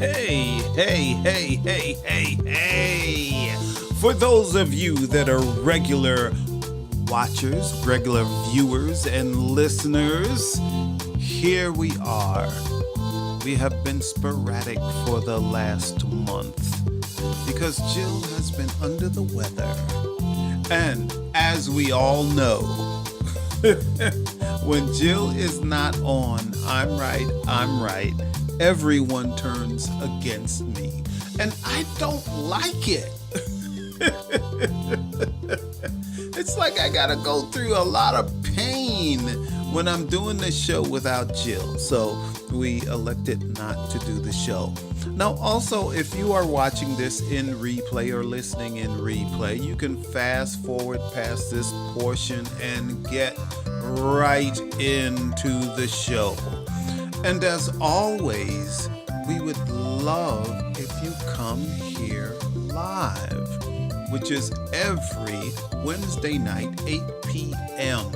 Hey. For those of you that are regular watchers, regular viewers, and listeners, here we are. We have been sporadic for the last month because Jill has been under the weather. And as we all know, when Jill is not on, I'm right, everyone turns against me. And I don't like it. It's like I gotta go through a lot of pain when I'm doing this show without Jill. So we elected not to do the show. Now, also, if you are watching this in replay or listening in replay, you can fast forward past this portion and get right into the show. And as always, we would love if you come here live, which is every Wednesday night, 8 p.m.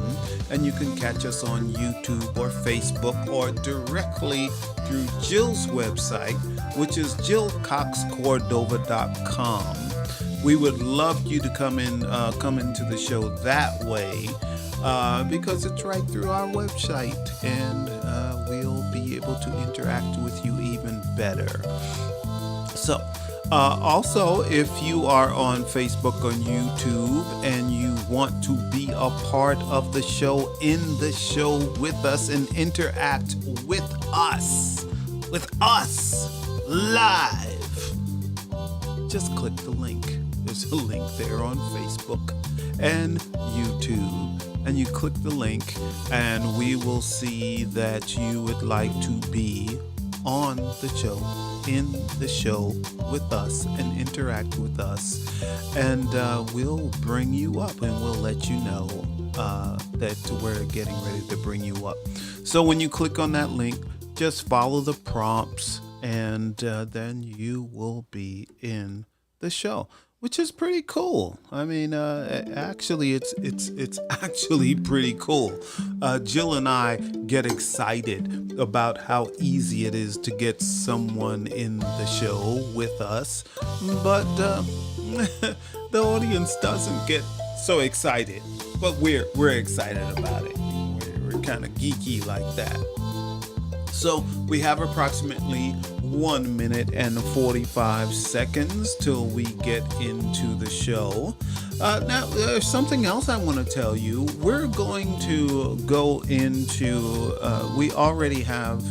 And you can catch us on YouTube or Facebook or directly through Jill's website, which is jillcoxcordova.com. We would love you to come into the show that way because it's right through our website, and we'll be able to interact with you even better. So, also, if you are on Facebook or YouTube and you want to be a part of the show, in the show with us and interact with us live, just click the link. There's a link there on Facebook and YouTube. And you click the link and we will see that you would like to be on the show, in the show with us and interact with us, and we'll bring you up and we'll let you know that we're getting ready to bring you up. So when you click on that link, just follow the prompts and then you will be in the show, which is pretty cool. I mean, actually, it's actually pretty cool. Jill and I get excited about how easy it is to get someone in the show with us, but the audience doesn't get so excited. But we're excited about it. We're kind of geeky like that. So we have approximately 1 minute and 45 seconds till we get into the show. Now, there's something else I want to tell you. We're going to go into, we already have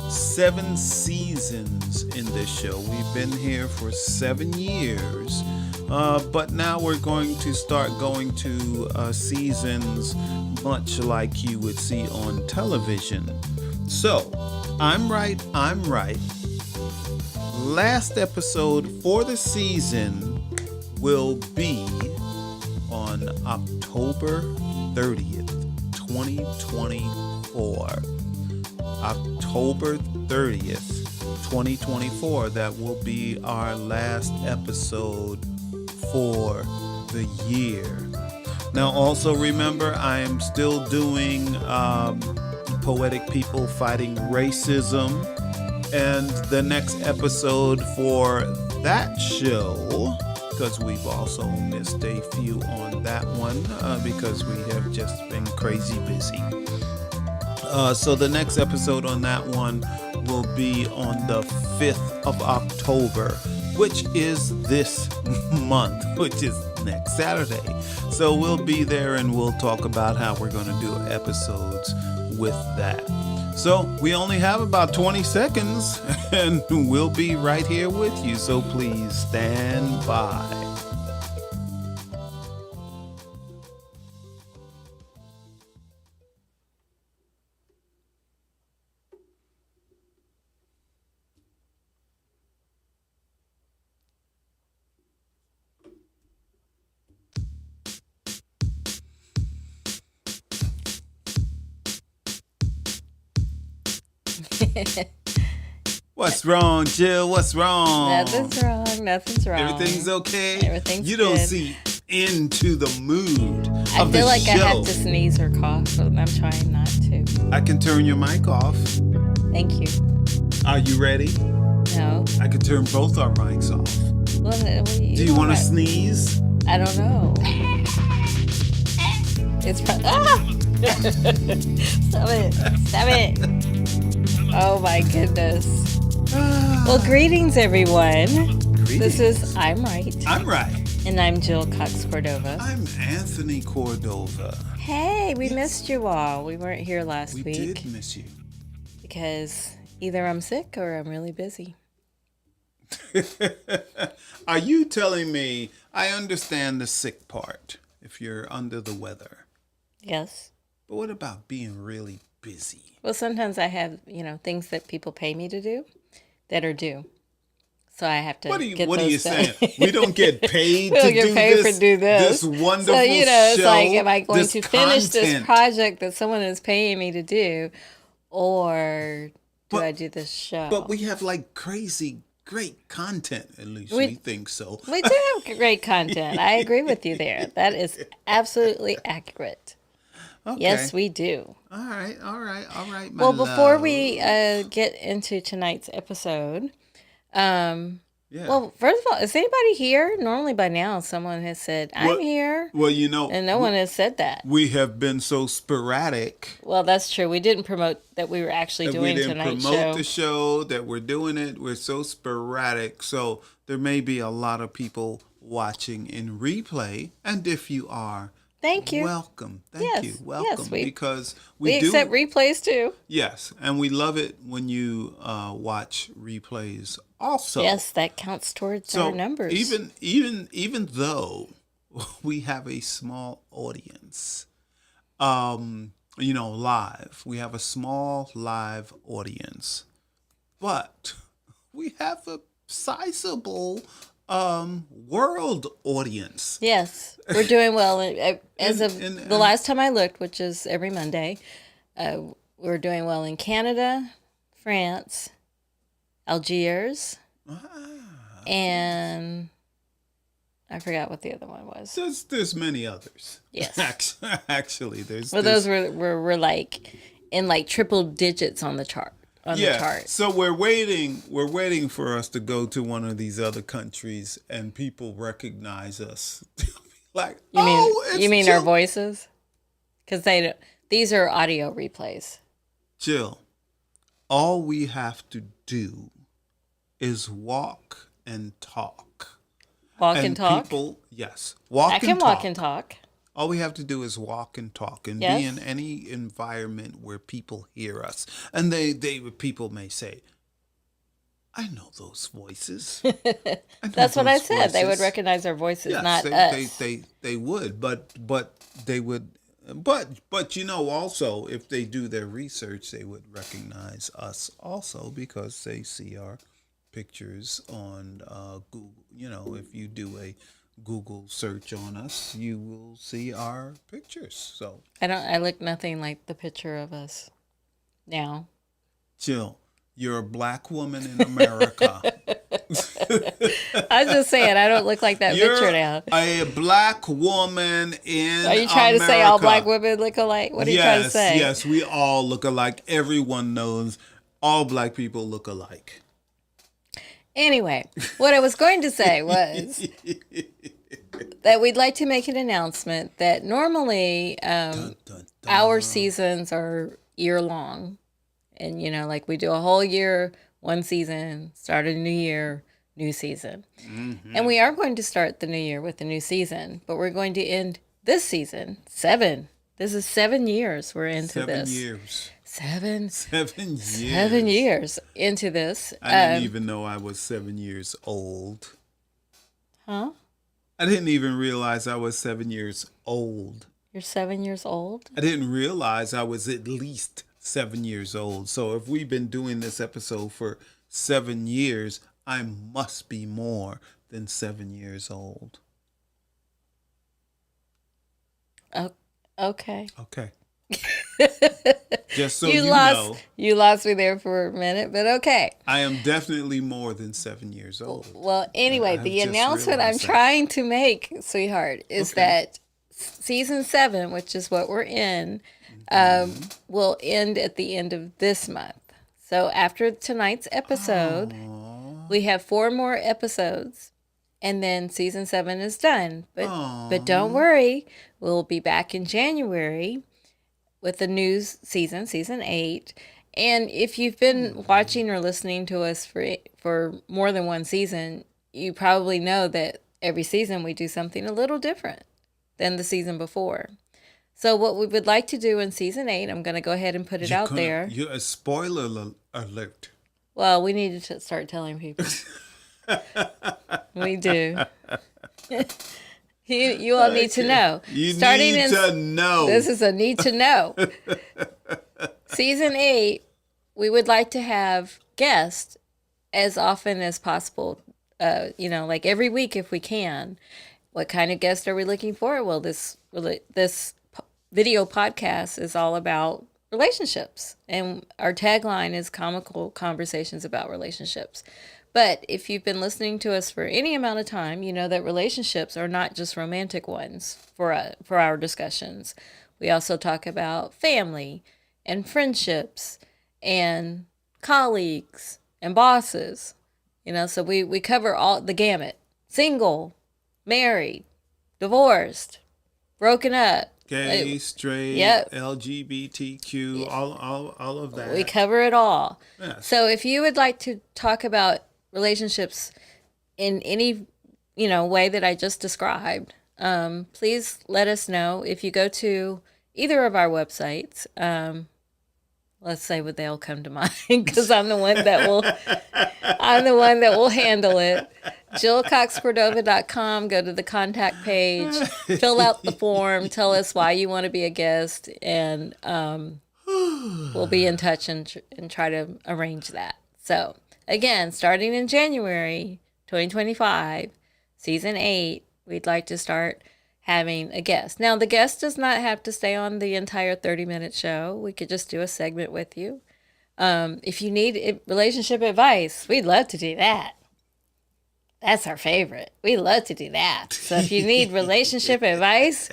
7 seasons in this show. We've been here for 7 years. But now we're going to start going to seasons much like you would see on television. So, I'm right. Last episode for the season will be on October 30th, 2024. October 30th, 2024. That will be our last episode for the year. Now, also remember, I am still doing Poetic People Fighting Racism, and the next episode for that show, because we've also missed a few on that one because we have just been crazy busy. So the next episode on that one will be on the 5th of October, which is this month, which is next Saturday. So we'll be there and we'll talk about how we're going to do episodes with that. So we only have about 20 seconds and we'll be right here with you. So please stand by. What's wrong, Jill? What's wrong? Nothing's wrong. Everything's okay? Everything's You don't good. see into the mood I of the feel like show. I have to sneeze or cough, but I'm trying not to. I can turn your mic off. Thank you. Are you ready? No. I could turn both our mics off. Well, Do you want to sneeze? I don't know. It's Stop it! Stop it! Oh my goodness. Well, greetings, everyone. Greetings. This is I'm Right. I'm right. And I'm Jill Cox Cordova. I'm Anthony Cordova. Hey, we missed you all. We weren't here last We week did miss you. because either I'm sick or I'm really busy. Are you telling me, I understand the sick part if you're under the weather, Yes. but what about being really busy? Well, sometimes I have, things that people pay me to do that are due. So I have to What are get you those done. saying? We don't get paid We to don't get do paid this, for do this. this wonderful So, it's show, like, am I going this to finish this content? project that someone is paying me to do, or do But- I do this show? But we have like crazy, great content, at least we think so. We do have great content. I agree with you there. That is absolutely accurate. Okay. Yes, we do. All right, my Well, before love. we get into tonight's episode, Yeah. well, first of all, is anybody here? Normally by now someone has said, I'm Well- here, Well, and no one has said that. we have been so sporadic Well, that's true. We didn't promote that we were actually that doing we didn't tonight's promote show. the show, that we're doing it. We're so sporadic. So there may be a lot of people watching in replay. And if you are, Thank you. welcome. Thank Yes, you. yes, Welcome. we- Because we we do. accept replays too. Yes. And we love it when you watch replays also. Yes, that counts towards our numbers. Even though we have a small audience, live. We have a small live audience, but we have a sizable world audience. Yes, we're doing well. As of And- the last time I looked, which is every Monday, we're doing well in Canada, France, Algiers, and I forgot what the other one was. There's many others. Yes. Actually, there's. Well, those were like in like triple digits on the chart. The chart. So we're waiting for us to go to one of these other countries and people recognize us. Like, You mean our Jill. voices? Because these are audio replays. Jill, all we have to do is walk and talk. Walk and talk. People, yes, walk I and can talk. walk and talk. All we have to do is walk and talk and Yes. be in any environment where people hear us. And people may say, I know those voices. I know That's what I those said. They would voices." recognize our voices, Yes, not they, us. They would, but they would, but also if they do their research, they would recognize us also because they see our pictures on Google. If you do a Google search on us, you will see our pictures. So, I look nothing like the picture of us now. Jill, you're a black woman in America. I was just saying, I don't look like that You're picture now. a black woman in Are you trying to say all America. black women look alike? What are you trying to say? Yes, we all look alike. Everyone knows all black people look alike. Anyway, what I was going to say was that we'd like to make an announcement that normally Dun, dun. our seasons are year long. And, like we do a whole year, one season, start a new year, new season. Mm-hmm. And we are going to start the new year with a new season, but we're going to end this season, 7. This is 7 years we're into 7 this. years. 7 7 years. 7 years into this. I didn't even know I was 7 years old. Huh? I didn't even realize I was 7 years old. You're 7 years old? I didn't realize I was at least 7 years old. So if we've been doing this episode for 7 years, I must be more than 7 years old. Oh, okay. Okay. Just so you lost know, you lost me there for a minute, but okay. I am definitely more than 7 years old. Well, anyway, I've the just announcement I'm realized that. trying to make, sweetheart, is Okay. that season 7, which is what we're in, will end at the end of this month. So after tonight's episode, We have 4 more episodes, and then season 7 is done. But don't worry, we'll be back in January with the new season, season 8. And if you've been watching or listening to us for more than one season, you probably know that every season we do something a little different than the season before. So what we would like to do in season 8, I'm going to go ahead and put it out there. You a spoiler alert. Well, we needed to start telling people. We do. You all need to know. You need to know. This is a need to know. Season 8, we would like to have guests as often as possible. Like every week if we can. What kind of guest are we looking for? Well, this video podcast is all about relationships, and our tagline is comical conversations about relationships. But if you've been listening to us for any amount of time, you know that relationships are not just romantic ones for our discussions. We also talk about family and friendships and colleagues and bosses. So we cover all the gamut. Single, married, divorced, broken up. Gay, straight, yep. LGBTQ, all of that. We cover it all. Yes. So if you would like to talk about relationships in any, way that I just described, please let us know. If you go to either of our websites, let's say what they'll come to mind, because I'm the one that will handle it. JillCoxCordova.com. Go to the contact page, fill out the form, tell us why you want to be a guest, and we'll be in touch and try to arrange that. So again, starting in January 2025, season 8, we'd like to start having a guest. Now, the guest does not have to stay on the entire 30-minute show. We could just do a segment with you. If you need relationship advice, we'd love to do that. That's our favorite. We love to do that. So if you need relationship advice,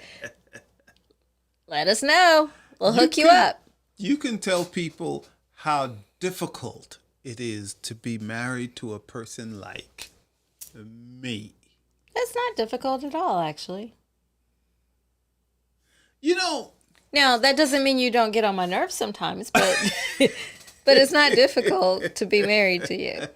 let us know. We'll hook you up. You can tell people how difficult it is to be married to a person like me. That's not difficult at all, actually. Now, that doesn't mean you don't get on my nerves sometimes, but but it's not difficult to be married to you.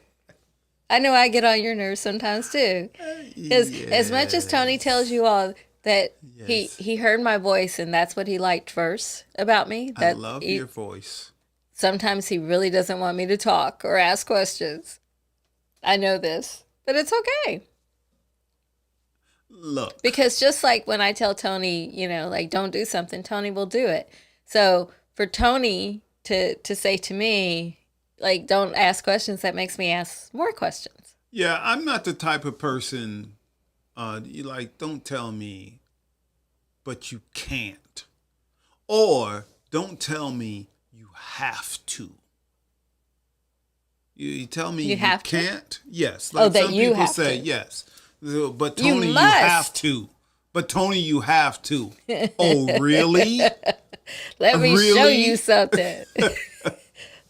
I know I get on your nerves sometimes too. Because as much as Tony tells you all that he heard my voice and that's what he liked first about me. I love your voice. Sometimes he really doesn't want me to talk or ask questions. I know this, but it's okay. Look. Because just like when I tell Tony, don't do something, Tony will do it. So for Tony to say to me, don't ask questions, that makes me ask more questions. Yeah, I'm not the type of person, don't tell me, but you can't. Or don't tell me you have to. You tell me you can't? Yes. Like that some you people have say, to. Yes. But Tony, you must. have to. But Tony, you have to. Oh, really? Let me show you something.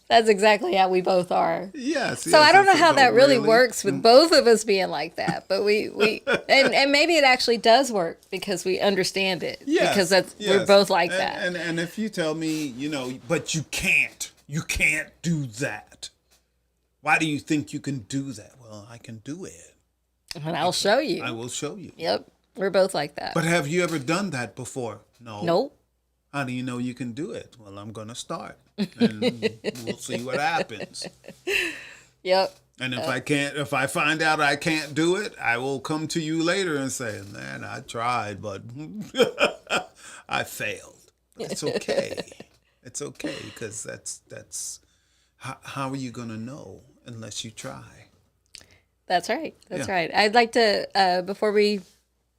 That's exactly how we both are. Yes. So I don't know how that really works with both of us being like that, but we and maybe it actually does work because we understand it. Yes, because we're both like that. And if you tell me, but you can't do that. Why do you think you can do that? Well, I can do it. And I'll show you. I will show you. Yep. We're both like that. But have you ever done that before? No. Nope. How do you know you can do it? Well, I'm going to start. And we'll see what happens. Yep. And if I find out I can't do it, I will come to you later and say, man, I tried, but I failed. But it's okay. It's okay, because that's how are you going to know unless you try? That's right. That's right. I'd like to, before we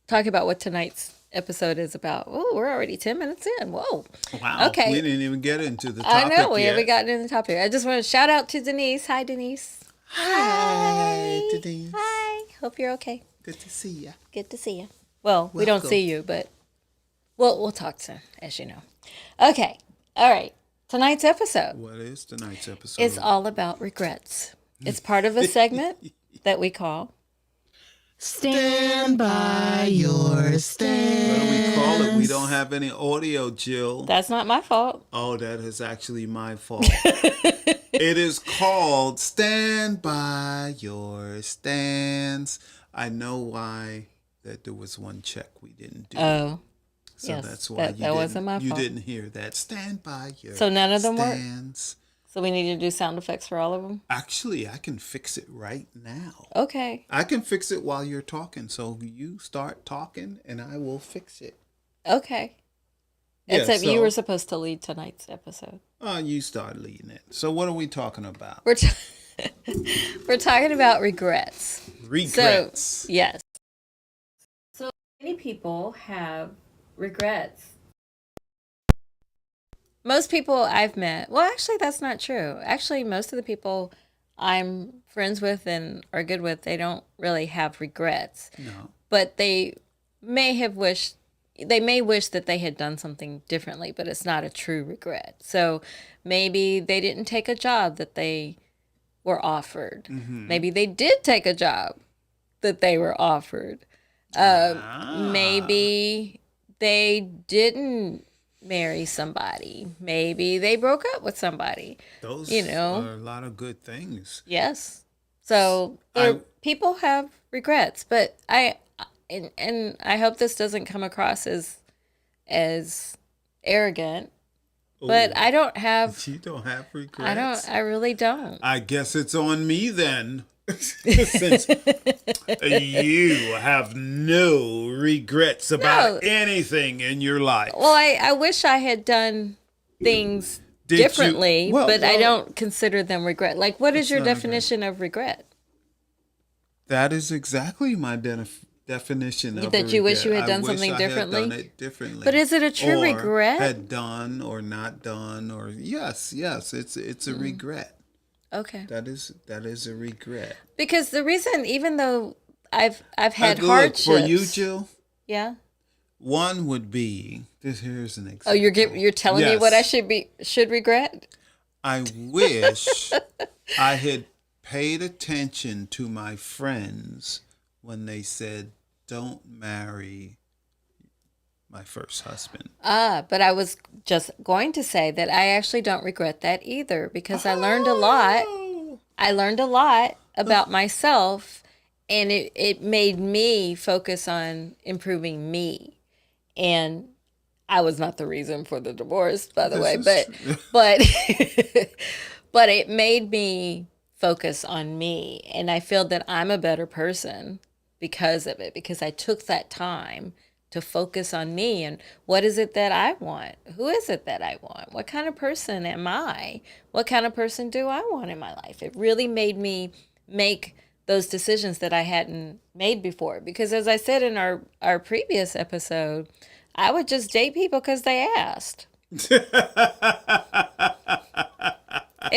talk about what tonight's episode is about. Oh, we're already 10 minutes in. Whoa. Wow. Okay. We didn't even get into the topic I know. We haven't gotten into the topic. I just want to shout out to Denise. Hi, Denise. Hi, Denise. Hi. Hope you're okay. Good to see you. Good to see you. Well, we don't see you, but we'll talk soon, as you know. Okay. All right. Tonight's episode. What is tonight's episode? It's all about regrets. It's part of a segment that we call. Stand by your stand. What do we call it? We don't have any audio, Jill. That's not my fault. Oh, that is actually my fault. It is called Stand By Your Stands. I know why that there was one check we didn't do. Oh, So yes, that's why that wasn't my you fault. didn't hear that. Stand by your So none of them work? stands. So we need to do sound effects for all of them? Actually, I can fix it right now. Okay. I can fix it while you're talking. So you start talking and I will fix it. Okay. Yeah, Except you so- were supposed to lead tonight's episode. You start leading it. So what are we talking about? We're we're talking about regrets. Regrets. So, yes. So many people have regrets. Most people I've met, well, actually, that's not true. Actually, most of the people I'm friends with and are good with, they don't really have regrets. No. But they may wish that they had done something differently, but it's not a true regret. So maybe they didn't take a job that they were offered. Maybe they did take a job that they were offered. Maybe they didn't marry somebody. Maybe they broke up with somebody. Those are a lot of good things. Yes. So people have regrets, but I hope this doesn't come across as arrogant. But I don't have. You don't have regrets? I really don't. I guess it's on me then. Since you have no regrets about anything in your life. Well, I wish I had done things differently, but I don't consider them regret. Like, what is your definition of regret? That is exactly my definition of That you wish regret. you had I done wish something I differently? Had done it differently. But is it a true Or regret? Had done or not done or yes, it's a regret. Okay. That is a regret. Because the reason, even though I've had Look, hardships for you, Jill. Yeah. One would be this. Here's an example. Oh, you're telling me what I should regret? I wish I had paid attention to my friends when they said, "Don't marry my first husband." But I was just going to say that I actually don't regret that either because I learned a lot. I learned a lot about myself, and it made me focus on improving me. And I was not the reason for the divorce, by the way, but but it made me focus on me, and I feel that I'm a better person because of it, because I took that time to focus on me and what is it that I want? Who is it that I want? What kind of person am I? What kind of person do I want in my life? It really made me make those decisions that I hadn't made before. Because as I said in our previous episode, I would just date people because they asked. It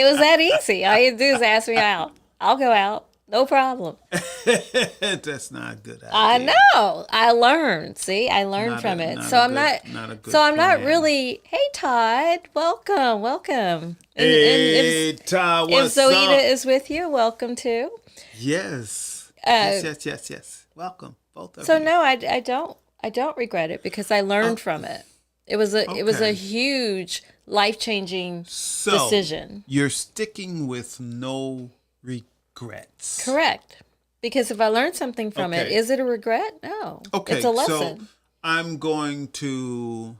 was that easy. All you do is ask me out. I'll go out. No problem. That's not a good idea. I know. I learned. See, I learned from it. So I'm not really. Hey, Todd. Welcome. Hey, Todd. What's up? If Zoida up? is with you, welcome too. Yes. Yes. Welcome, both of you. So no, I don't regret it because I learned from it. It was a huge life-changing decision. You're sticking with no regrets. Correct. Because if I learned something from it, is it a regret? No. Okay. It's a lesson. So I'm going to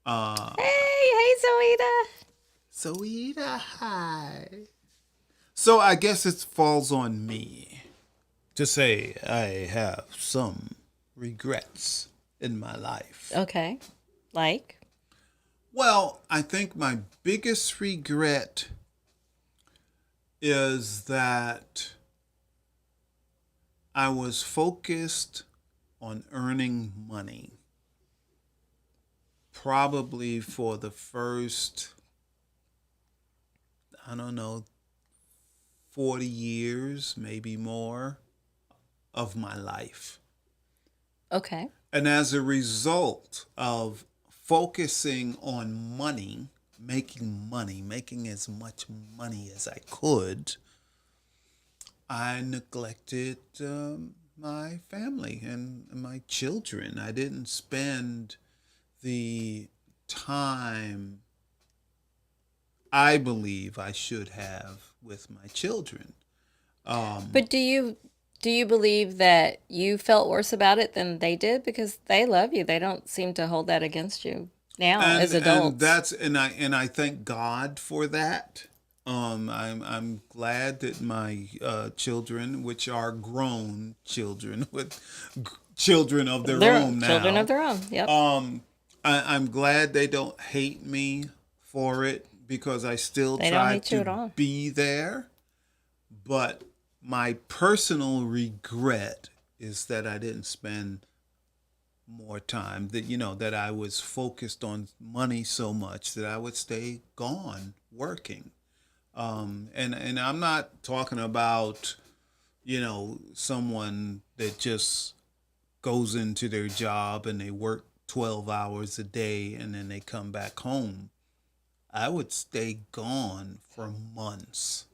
Hey, Zoida. Zoida, hi. So I guess it falls on me to say I have some regrets in my life. Okay. Like? Well, I think my biggest regret is that I was focused on earning money. Probably for the first, 40 years, maybe more, of my life. Okay. And as a result of focusing on money, making as much money as I could, I neglected my family and my children. I didn't spend the time I believe I should have with my children. But do you believe that you felt worse about it than they did because they love you? They don't seem to hold that against you now as And adults. I thank God for that. I'm glad that my children, which are grown children with children of their They're own children now, of their own. Yep. I'm glad they don't hate me for it because I still They don't try hate you at to all. be there. But my personal regret is that I didn't spend more time, that that I was focused on money so much that I would stay gone working. And I'm not talking about someone that just goes into their job and they work 12 hours a day and then they come back home. I would stay gone for months.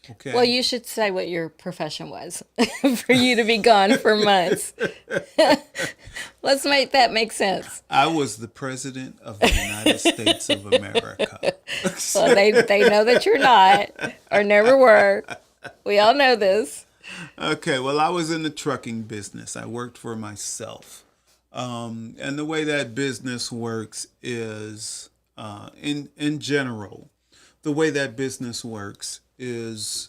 Okay. Well, you should say what your profession was for you to be gone for months. Let's make that make sense. I was the president of the United States of America. Well, they know that you're not or never were. We all know this. Okay, well, I was in the trucking business. I worked for myself. And the way that business works is, in general, the way that business works is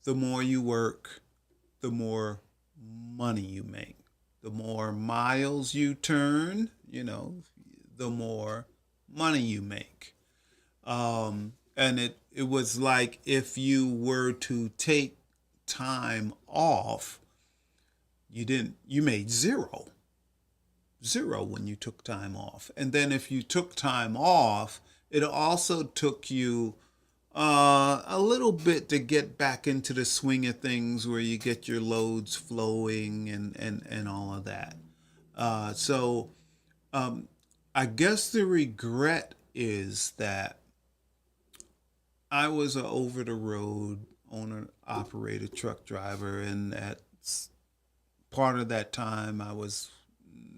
the more you work, the more money you make. The more miles you turn, the more money you make. And it was like if you were to take time off, you made zero when you took time off. And then if you took time off, it also took you a little bit to get back into the swing of things where you get your loads flowing and all of that. So I guess the regret is that I was an over the road owner operator truck driver, and at part of that time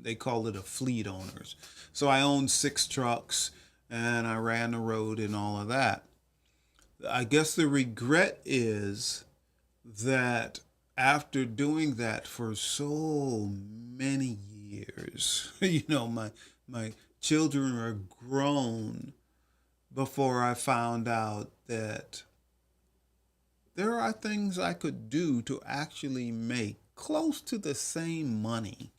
they call it a fleet owners. So I owned 6 trucks and I ran the road and all of that. I guess the regret is that after doing that for so many years, my children were grown before I found out that there are things I could do to actually make close to the same money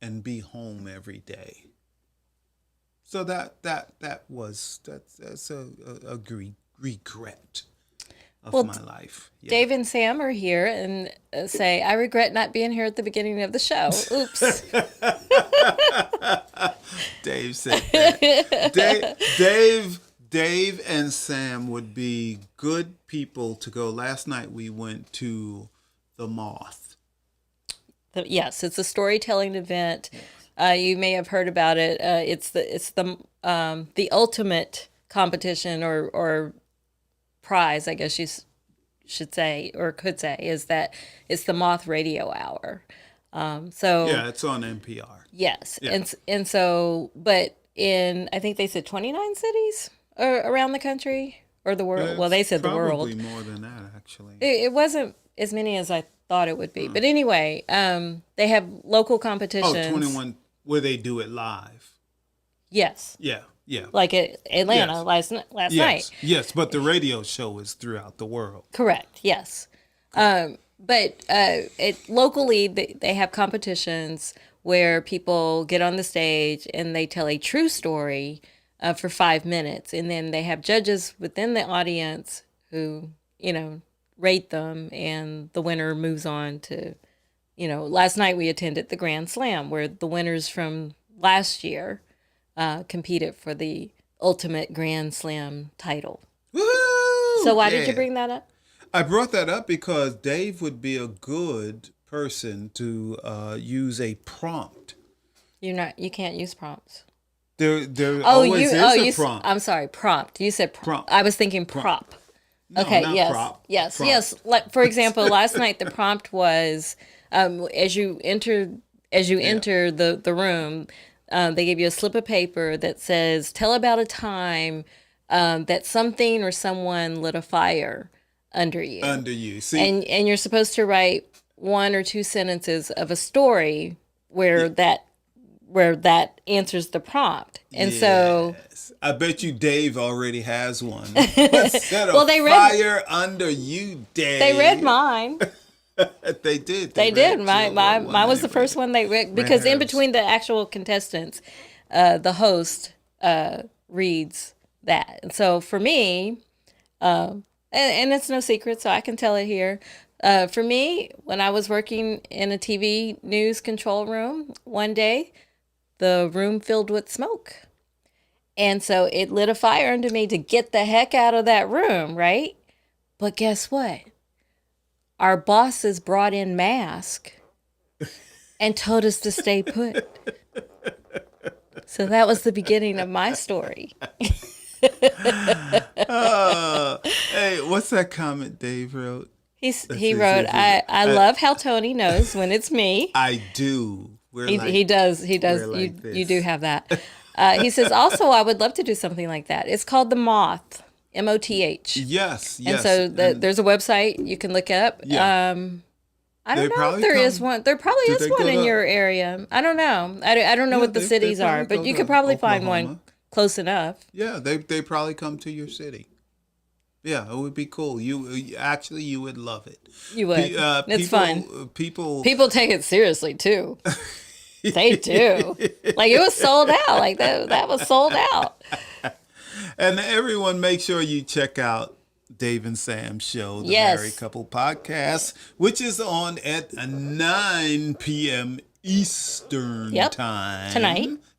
and be home every day. So that's a regret of Well, my life. Yeah. Dave and Sam are here and say, I regret not being here at the beginning of the show. Oops. Dave said that. Dave and Sam would be good people to go. Last night we went to the Moth. Yes, it's a storytelling event. You may have heard about it. It's the ultimate competition or prize, I guess you should say or could say, is that it's the Moth Radio Hour. So Yeah, it's on NPR. yes, Yeah. and so, but in I think they said 29 cities around the country or the world. Well, they said the world. Probably more than that, actually. It wasn't as many as I thought it would be. But anyway, they have local competitions. Oh, 21, where they do it live. Yes. Yeah, yeah. Like at Atlanta Yes. last Yes, night. yes, but the radio show is throughout the world. Correct. Yes. But locally, they have competitions where people get on the stage and they tell a true story for 5 minutes. And then they have judges within the audience who, rate them. And the winner moves on to, last night we attended the Grand Slam where the winners from last year competed for the ultimate Grand Slam title. Woo! So why did you Yeah. bring that up? I brought that up because Dave would be a good person to use a prompt. You can't use prompts. There always is a prompt. I'm sorry, prompt. You said Prompt. I was thinking prop. No, Okay, not yes. prop. Yes, Prompt. yes. Like for example, last night the prompt was as you enter the room, they give you a slip of paper that says, "Tell about a time that something or someone lit a fire under you." Under you. See, And you're supposed to write one or two sentences of a story where that answers the prompt. And so yes. I bet you Dave already has one. Set a Well, they read- fire under you, Dave. they read mine. They did. They read did. your Mine was the first one they read because in hers. between the actual contestants, the host reads that. And so for me, and it's no secret, so I can tell it here. For me, when I was working in a TV news control room one day, the room filled with smoke. And so it lit a fire under me to get the heck out of that room, right? But guess what? Our bosses brought in masks and told us to stay put. So that was the beginning of my story. Hey, what's that comment Dave wrote? He see, wrote, see. I love how Tony knows when it's me. I do. We're He does. we're like You this. do have that. He says, also, I would love to do something like that. It's called The Moth, MOTH. Yes, And yes. so there's a website you can look up. Yeah. I They don't know if probably there is come- one. There probably do is they one go in to- your area. I don't know. I don't know Yeah, what the they cities are, probably but go you to could probably find Oklahoma. one close enough. Yeah, they probably come to your city. Yeah, it would be cool. You actually you would love it. You would. It's people, fun. People People take it seriously too. They do. Like it was sold out. Like that was sold out. and everyone make sure you check out Dave and Sam's show, the Yes. Married Couple Podcast, which is on at 9 p.m. Eastern Yep. time.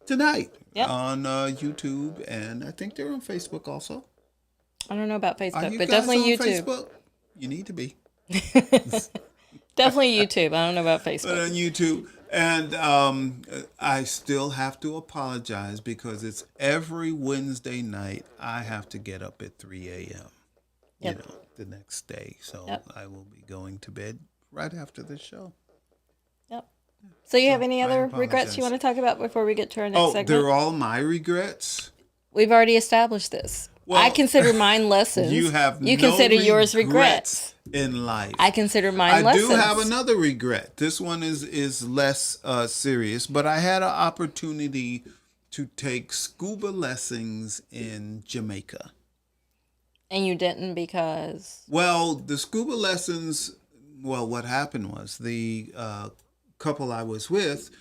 Tonight. Yep. On YouTube, and I think they're on Facebook also. I don't know about Are Facebook, you but guys definitely on YouTube. Facebook? You need to be. Definitely YouTube. I don't know about But Facebook. on YouTube. And I still have to apologize because it's every Wednesday night I have to get up at 3 a.m. Yep. You know, the next day. So Yep. I will be going to bed right after the show. Yep. So you have any I other regrets you apologize. want to talk about before we get to our next Oh, segment? they're all my regrets? We've already established this. Well, I consider mine lessons. You have You no consider yours regrets. in life. I consider mine I lessons. do have another regret. This one is less serious, but I had an opportunity to take scuba lessons in Jamaica. And you didn't because Well, the scuba lessons, well, what happened was the couple I was with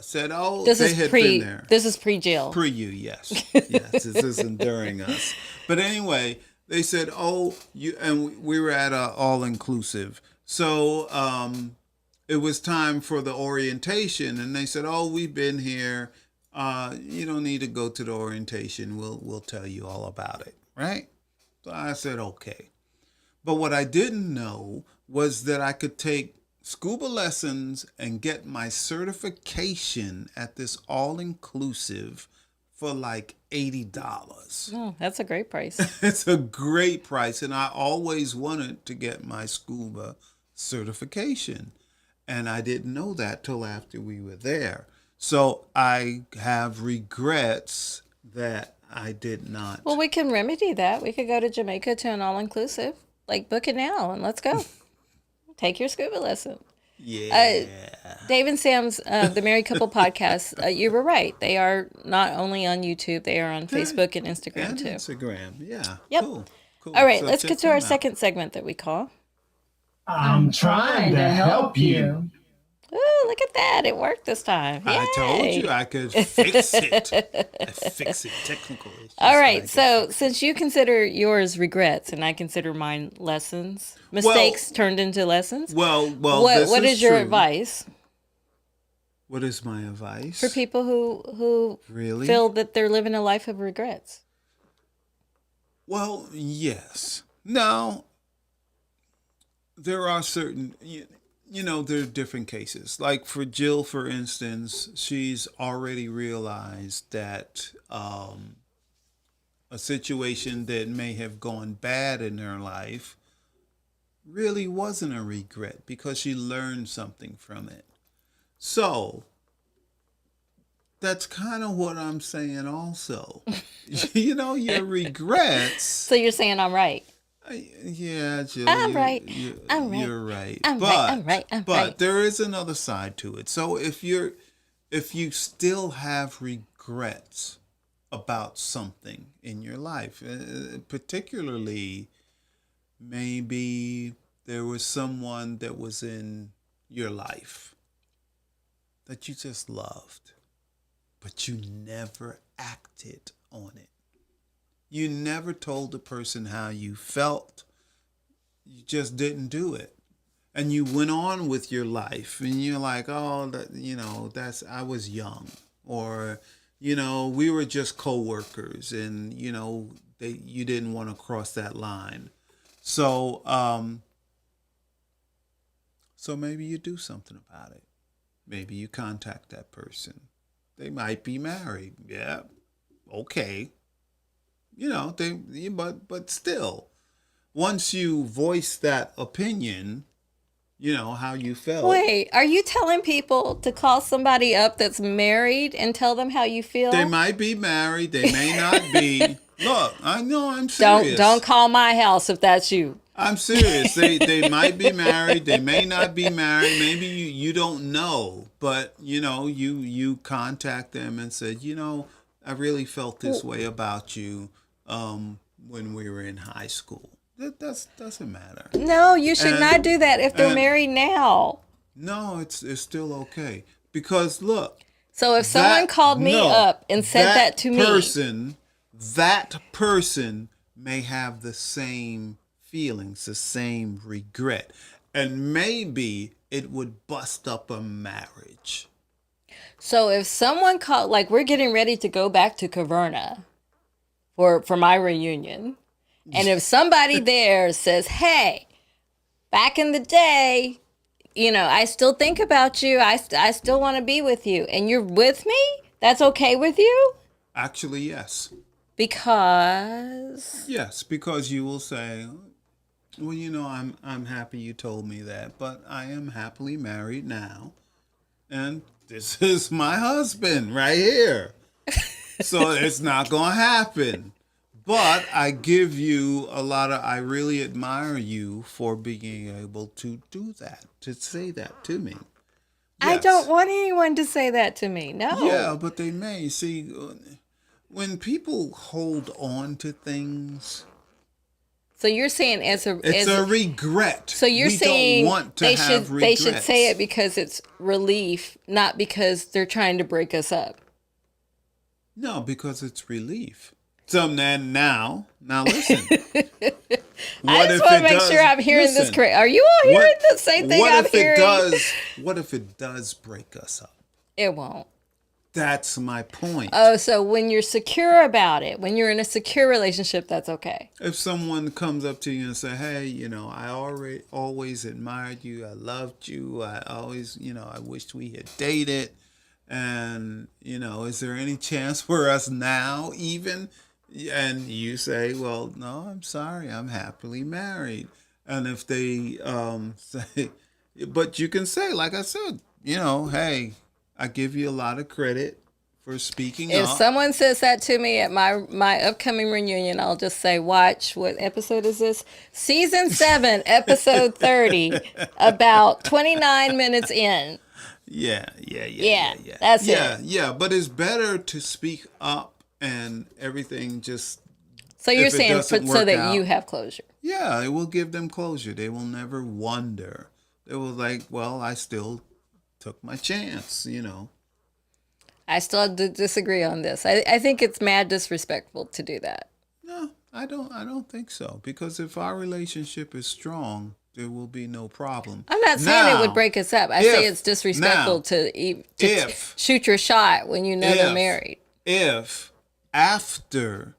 said, oh, this they is had pre been there. this is pre-jail. For you, yes. Yes, this isn't during us. But anyway, they said, oh, you, and we were at a all-inclusive. So it was time for the orientation, and they said, oh, we've been here. You don't need to go to the orientation. We'll tell you all about it, right? So I said, okay. But what I didn't know was that I could take scuba lessons and get my certification at this all-inclusive for like $80. Oh, that's a great price. It's a great price, and I always wanted to get my scuba certification, and I didn't know that till after we were there. So I have regrets that I did not. Well, we can remedy that. We could go to Jamaica to an all-inclusive. Like, book it now and let's go. Take your scuba lesson. Yeah. Dave and Sam's The Married Couple podcast, you were right. They are not only on YouTube, they are on Facebook and Instagram And too. Instagram, yeah. Yep. Cool. All right, So let's check get to our them out. second segment that we call. I'm trying to help you. Oh, look at that. It worked this time. I told Yay. you I could fix it. I fix it. Technical issues. All right, I so since you consider yours regrets and I consider mine lessons, mistakes turned into lessons, Well, what is your true. advice What is my advice for people who Really? feel that they're living a life of regrets? Well, yes. Now, there are certain, there are different cases. Like for Jill, for instance, she's already realized that a situation that may have gone bad in her life really wasn't a regret because she learned something from it. So that's kind of what I'm saying also. Your regrets. So you're saying I'm right. Yeah, Jill, I'm right. I'm right. You're right. I'm but, right. I'm right. I'm but right. there is another side to it. So if you still have regrets about something in your life, particularly maybe there was someone that was in your life that you just loved, but you never acted on it. You never told the person how you felt. You just didn't do it. And you went on with your life and you're like, oh, I was young. Or, we were just coworkers and, you didn't want to cross that line. So, so maybe you do something about it. Maybe you contact that person. They might be married. Yeah. Okay. But still, once you voice that opinion, how you felt. Wait, are you telling people to call somebody up that's married and tell them how you feel? They might be married. They may not be. Look, I know I'm serious. Don't call my house if that's you. I'm serious. They might be married. They may not be married. Maybe you don't know. But, you contact them and said, I really felt this way about you when we were in high school. That doesn't matter. No, you should not do that if they're married now. No, it's still okay. Because look. So if someone called me up and said that to me. That person may have the same feelings, the same regret. And maybe it would bust up a marriage. So if someone called, like we're getting ready to go back to Caverna for my reunion. And if somebody there says, hey, back in the day, I still think about you. I still want to be with you. And you're with me? That's okay with you? Actually, yes. Because? Yes, because you will say, well, I'm happy you told me that, but I am happily married now. And this is my husband right here. So it's not going to happen. But I give you I really admire you for being able to do that, to say that to me. Yes. I don't want anyone to say that to me. No. Yeah, but they may. See, when people hold on to things. So you're saying it's a regret. So you're saying don't want to have regrets. They should say it because it's relief, not because they're trying to break us up. No, because it's relief. So now listen. I just want to make sure I'm hearing this correct. Are you all hearing the same thing I'm hearing? What if it does break us up? It won't. That's my point. Oh, so when you're secure about it, when you're in a secure relationship, that's okay. If someone comes up to you and say, hey, I always admired you. I loved you. I always, I wished we had dated. And, is there any chance for us now even? And you say, well, no, I'm sorry. I'm happily married. And if they say, but you can say, like I said, hey, I give you a lot of credit for speaking up. If someone says that to me at my upcoming reunion, I'll just say, watch, what episode is this? Season 7, episode 30, about 29 minutes in. Yeah. That's it. Yeah, but it's better to speak up and everything just. So you're saying so that you have closure. Yeah, it will give them closure. They will never wonder. They will like, well, I still took my chance, I still disagree on this. I think it's mad disrespectful to do that. No, I don't think so. Because if our relationship is strong, there will be no problem. I'm not saying it would break us up. I say it's disrespectful to shoot your shot when they're married. If after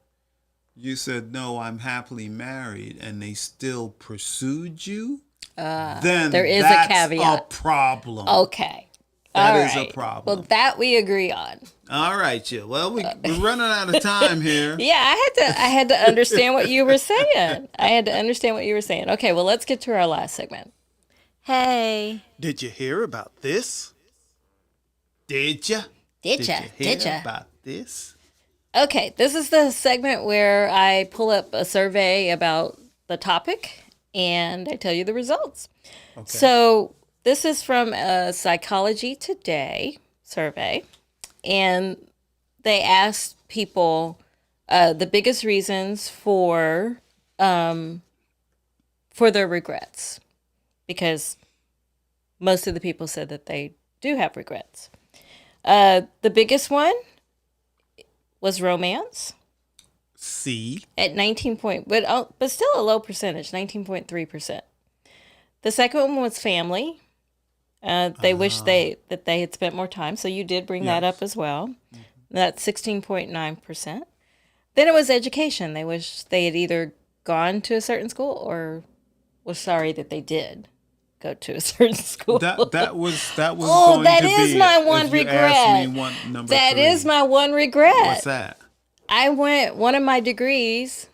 you said, no, I'm happily married, and they still pursued you, then there is that's a caveat. A problem. Okay. That All is right. a problem. Well, that we agree on. All right, Jill. Well, we're running out of time here. Yeah, I had to understand what you were saying. I had to understand what you were saying. Okay, well, let's get to our last segment. Hey. Did you hear about this? Did ya? Did ya? hear Did ya? about this? Okay, this is the segment where I pull up a survey about the topic and I tell you the results. Okay. So this is from a Psychology Today survey, and they asked people the biggest reasons for their regrets, because most of the people said that they do have regrets. The biggest one was romance C. at 19 point, but still a low percentage, 19.3%. The second one was family. They wish they had spent more time. So you did bring that Yes. up as well. That's 16.9%. Then it was education. They wish they had either gone to a certain school or was sorry that they did go to a certain school. That was Oh, going that to is be my it one if you regret. asked me number That 3. is my one regret. What's that? I went one of my degrees,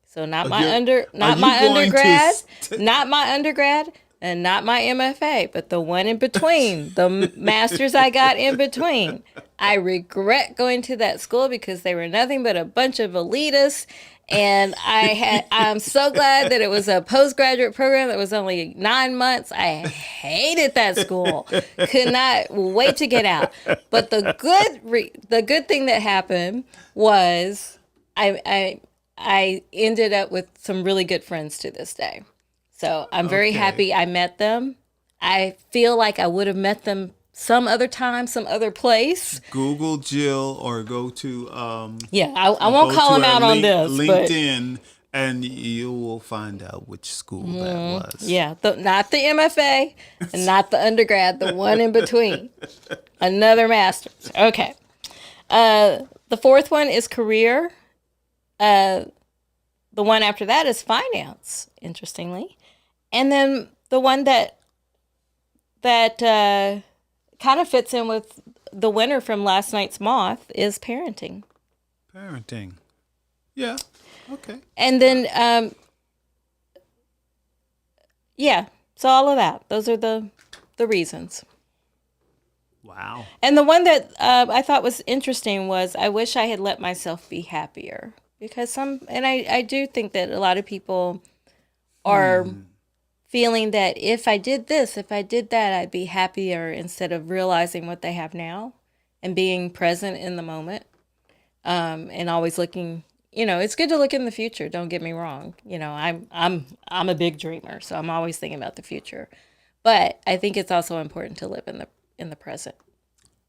so not my you're- not are my you going to undergrad, st- not my undergrad, and not my MFA, but the one in between, the masters I got in between. I regret going to that school because they were nothing but a bunch of elitists, and I'm so glad that it was a postgraduate program that was only 9 months. I hated that school. Could not wait to get out. But the good thing that happened was I ended up with some really good friends to this day. So I'm very Okay. happy I met them. I feel like I would have met them some other time, some other place. Google Jill or go to Yeah, I won't go call to them our out on this. But LinkedIn, and you will find out which school that was. yeah, not the MFA and not the undergrad, the one in between. Another master's. Okay. The fourth one is career. The one after that is finance, interestingly. And then the one that kind of fits in with the winner from last night's Moth is parenting. Parenting. Yeah. Okay. And then, yeah, so all of that. Those are the reasons. Wow. And the one that I thought was interesting was I wish I had let myself be happier, because I do think that a lot of people are feeling that if I did this, if I did that, I'd be happier, instead of realizing what they have now and being present in the moment, and always looking. It's good to look in the future. Don't get me wrong. I'm a big dreamer, so I'm always thinking about the future. But I think it's also important to live in the present.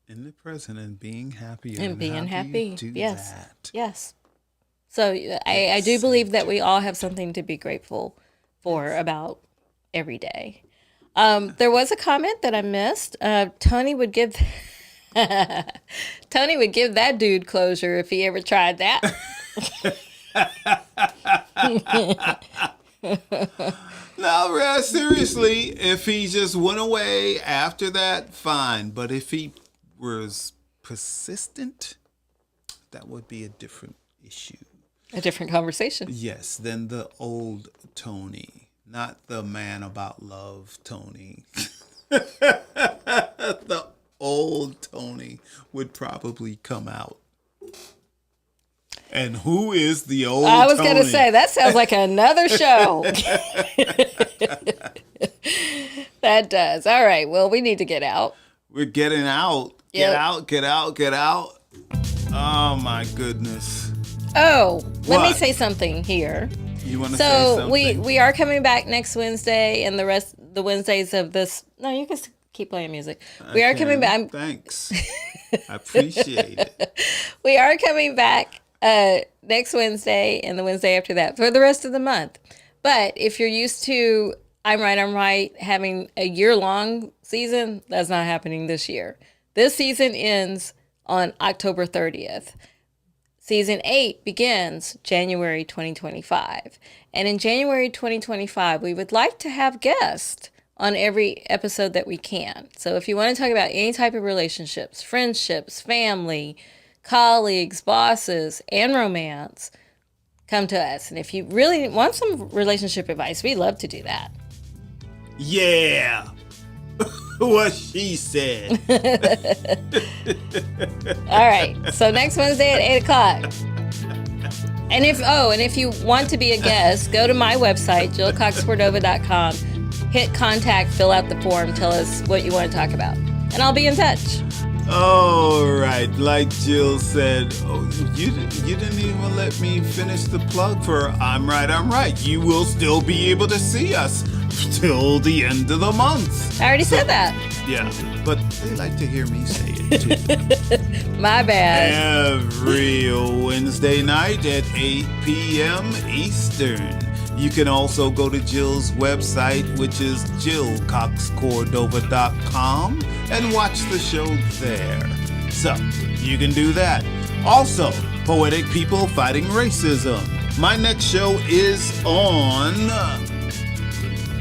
In the present and being happy. And being how do you happy. do Yes. that? Yes. So I do believe that we all have something to be grateful for about every day. There was a comment that I missed. Tony would give that dude closure if he ever tried that. No, seriously, if he just went away after that, fine. But if he was persistent, that would be a different issue. A different conversation. Yes, than the old Tony, not the man about love Tony. The old Tony would probably come out. And who is the old I was Tony? going to say, that sounds like another show. That does. All right. Well, we need to get out. We're getting out. Yep. Get out, get out, get out. Oh my goodness. Oh, let me What? say something here. You want to say So something? we are coming back next Wednesday, and the Wednesdays of this. No, you can keep playing music. We are coming back. Thanks. I appreciate it. We are coming back next Wednesday and the Wednesday after that for the rest of the month. But if you're used to I'm Right having a year-long season, that's not happening this year. This season ends on October 30th. Season 8 begins January 2025. And in January 2025, we would like to have guests. on every episode that we can. So if you want to talk about any type of relationships, friendships, family, colleagues, bosses, and romance, come to us. And if you really want some relationship advice, we love to do that. Yeah. What she said. All right. So next Wednesday at 8 o'clock. And if you want to be a guest, go to my website, JillCoxCordova.com, hit contact, fill out the form, tell us what you want to talk about, and I'll be in touch. All right, like Jill said, you didn't even let me finish the plug for I'm Right. You will still be able to see us till the end of the month. I already said that. Yeah, but they like to hear me say it too. My bad. Every Wednesday night at 8 p.m. Eastern. You can also go to Jill's website, which is JillCoxCordova.com, and watch the show there. So, you can do that. Also, Poetic People Fighting Racism. My next show is on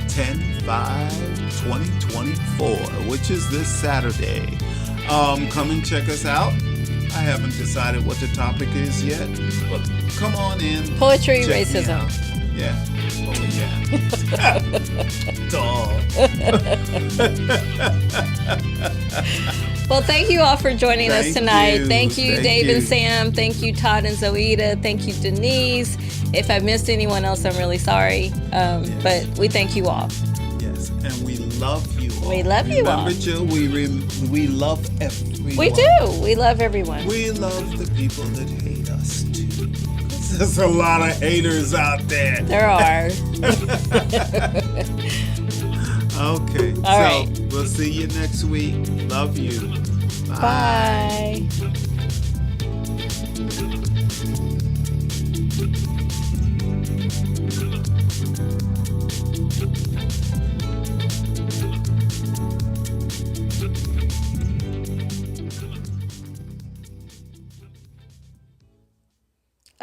10/5/2024, which is this Saturday. Come and check us out. I haven't decided what the topic is yet, but come on in. Poetry, Check me racism. out. Yeah. Oh, yeah. Duh. Well, thank you all for joining us Thank tonight. you. Thank you, Thank Dave you. and Sam. Thank you, Todd and Zoida. Thank you, Denise. If I missed anyone else, I'm really sorry. But we thank you all. Yes, and we love you all. We love you all. Remember, Jill, we love everyone. We do. We love everyone. We love the people that hate us, too. There's a lot of haters out there. There are. Okay. All right. We'll see you next week. Love you. Bye.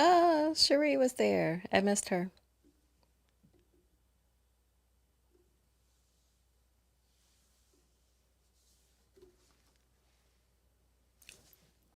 Oh, Cherie was there. I missed her.